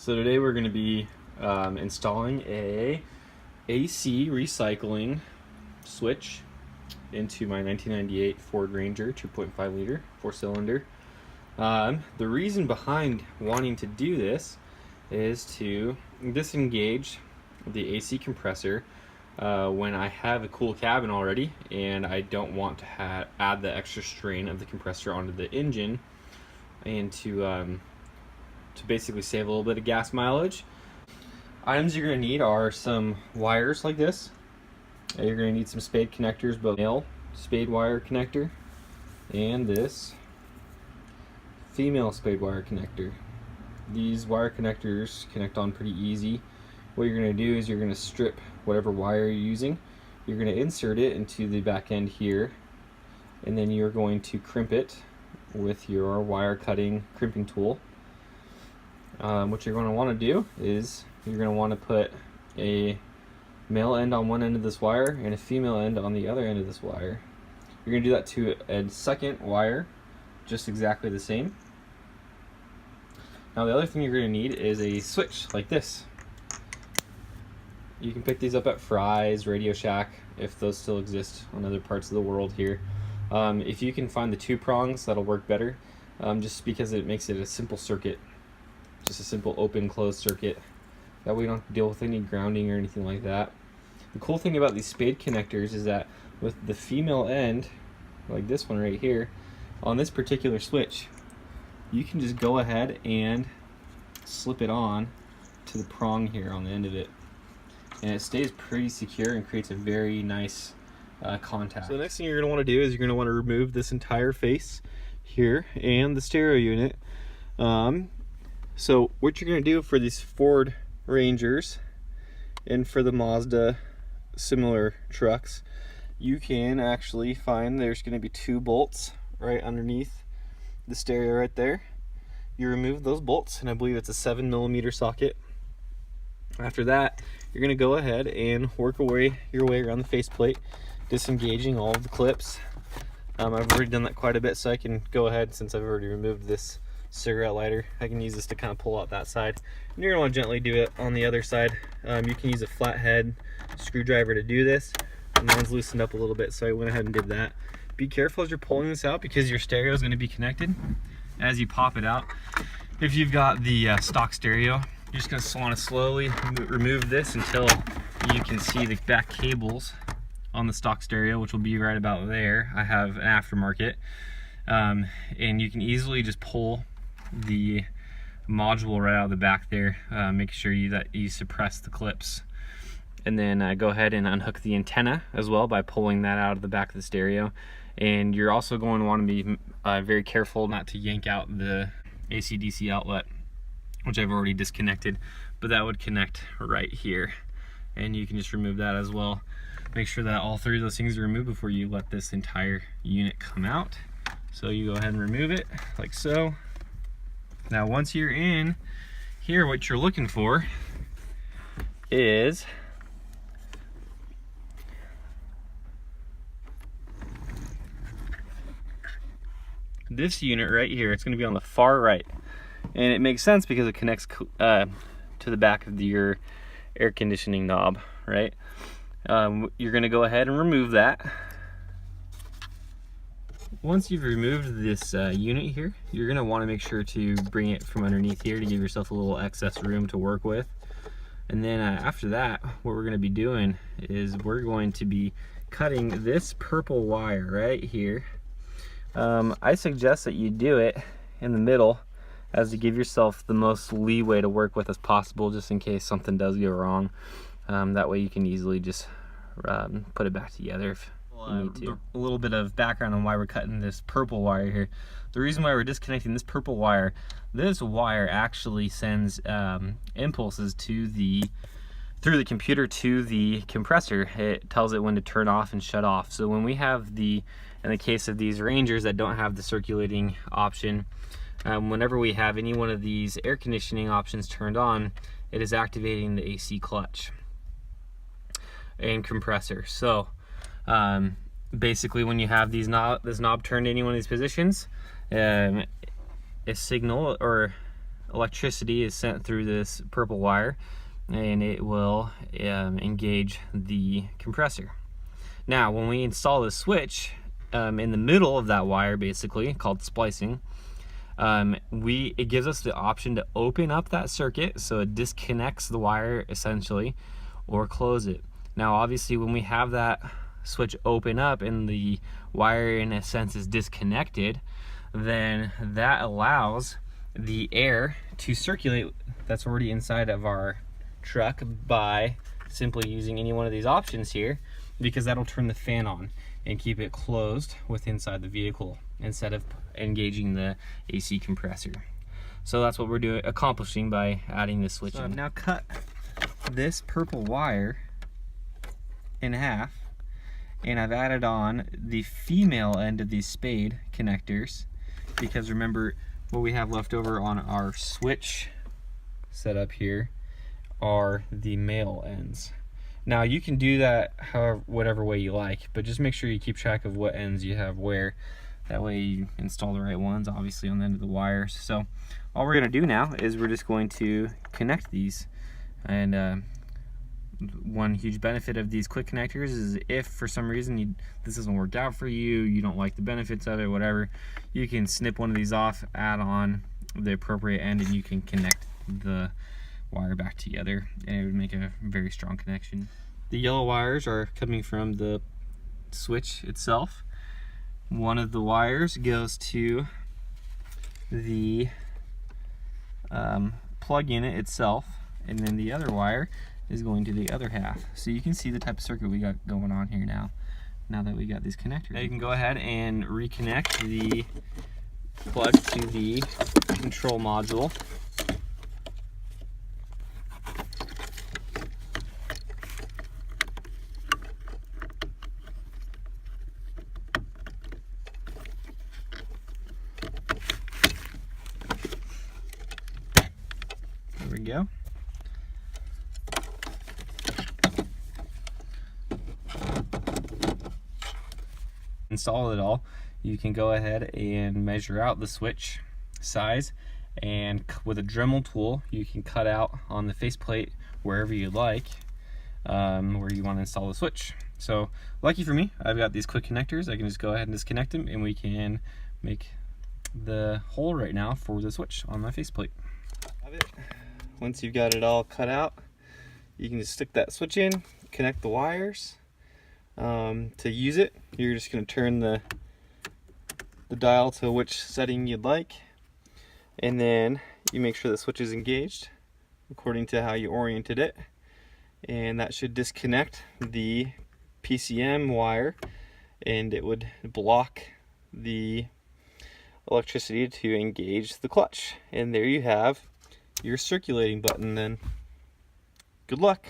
So today we're going to be installing a AC recycling switch into my 1998 Ford Ranger 2.5 liter 4-cylinder. The reason behind wanting to do this is to disengage the AC compressor when I have a cool cabin already and I don't want to add the extra strain of the compressor onto the engine, and to basically save a little bit of gas mileage. Items you're going to need are some wires like this. You're going to need some spade connectors, both male spade wire connector and this female spade wire connector. These wire connectors connect on pretty easy. What you're going to do is you're going to strip whatever wire you're using. You're going to insert it into the back end here, and then you're going to crimp it with your wire cutting crimping tool. What you're going to want to do is you're going to want to put a male end on one end of this wire and a female end on the other end of this wire. You're going to do that to a second wire, just exactly the same. Now the other thing you're going to need is a switch like this. You can pick these up at Fry's, Radio Shack, if those still exist on other parts of the world here. If you can find the 2 prongs, that'll work better, just because it makes it a simple circuit. Just a simple open closed circuit. That way you don't have to deal with any grounding or anything like that. The cool thing about these spade connectors is that with the female end, like this one right here, on this particular switch, you can just go ahead and slip it on to the prong here on the end of it. And it stays pretty secure and creates a very nice contact. So the next thing you're going to want to do is you're going to want to remove this entire face here and the stereo unit. So what you're going to do for these Ford Rangers and for the Mazda similar trucks, you can actually find there's going to be 2 bolts right underneath the stereo right there. You remove those bolts, and I believe it's a 7mm socket. After that, you're going to go ahead and work your way around the faceplate, disengaging all of the clips. I've already done that quite a bit, so I can go ahead, since I've already removed this cigarette lighter, I can use this to kind of pull out that side. And you're going to want to gently do it on the other side. You can use a flathead screwdriver to do this. And mine's loosened up a little bit, so I went ahead and did that. Be careful as you're pulling this out, because your stereo is going to be connected as you pop it out. If you've got the stock stereo, you're just going to want to slowly remove this until you can see the back cables on the stock stereo, which will be right about there. I have an aftermarket, and you can easily just pull the module right out of the back there. Make sure that you suppress the clips, and then go ahead and unhook the antenna as well by pulling that out of the back of the stereo. And you're also going to want to be very careful not to yank out the AC/DC outlet, which I've already disconnected, but that would connect right here, and you can just remove that as well. Make sure that all 3 of those things are removed before you let this entire unit come out. So you go ahead and remove it like so. Now once you're in here, what you're looking for is this unit right here. It's going to be on the far right, and it makes sense because it connects to the back of your air conditioning knob, right? You're going to go ahead and remove that. Once you've removed this unit here, you're going to want to make sure to bring it from underneath here to give yourself a little excess room to work with. And then after that, what we're going to be doing is we're going to be cutting this purple wire right here. I suggest that you do it in the middle, as to give yourself the most leeway to work with as possible, just in case something does go wrong. That way you can easily just put it back together if you need to. A little bit of background on why we're cutting this purple wire here. The reason why we're disconnecting this purple wire, this wire actually sends impulses through the computer to the compressor. It tells it when to turn off and shut off. So when we have in the case of these Rangers that don't have the circulating option, whenever we have any one of these air conditioning options turned on, it is activating the AC clutch and compressor. So basically, when you have this knob turned to any one of these positions, a signal or electricity is sent through this purple wire, and it will engage the compressor. Now, when we install the switch in the middle of that wire, basically called splicing, it gives us the option to open up that circuit, so it disconnects the wire essentially, or close it. Now, obviously, when we have that switch open up and the wire in a sense is disconnected, then that allows the air to circulate that's already inside of our truck by simply using any one of these options here, because that'll turn the fan on and keep it closed with inside the vehicle instead of engaging the AC compressor. So that's what we're accomplishing by adding this switch in. I've now cut this purple wire in half, and I've added on the female end of these spade connectors, because remember, what we have left over on our switch setup here are the male ends. Now, you can do that whatever way you like, but just make sure you keep track of what ends you have where. That way you install the right ones, obviously, on the end of the wires. So all we're going to do now is we're just going to connect these. And one huge benefit of these quick connectors is if for some reason this doesn't work out for you, you don't like the benefits of it, whatever, you can snip one of these off, add on the appropriate end, and you can connect the wire back together, and it would make a very strong connection. The yellow wires are coming from the switch itself. One of the wires goes to the plug unit itself, and then the other wire is going to the other half. So you can see the type of circuit we got going on here now that we got these connectors. Now you can go ahead and reconnect the plug to the control module. There we go. Install it all. You can go ahead and measure out the switch size, and with a Dremel tool you can cut out on the faceplate wherever you like where you want to install the switch. So lucky for me, I've got these quick connectors. I can just go ahead and disconnect them, and we can make the hole right now for the switch on my faceplate. Once you've got it all cut out, you can just stick that switch in, connect the wires. To use it, you're just going to turn the dial to which setting you'd like, and then you make sure the switch is engaged according to how you oriented it, and that should disconnect the PCM wire, and it would block the electricity to engage the clutch. And there you have your circulating button then. Good luck.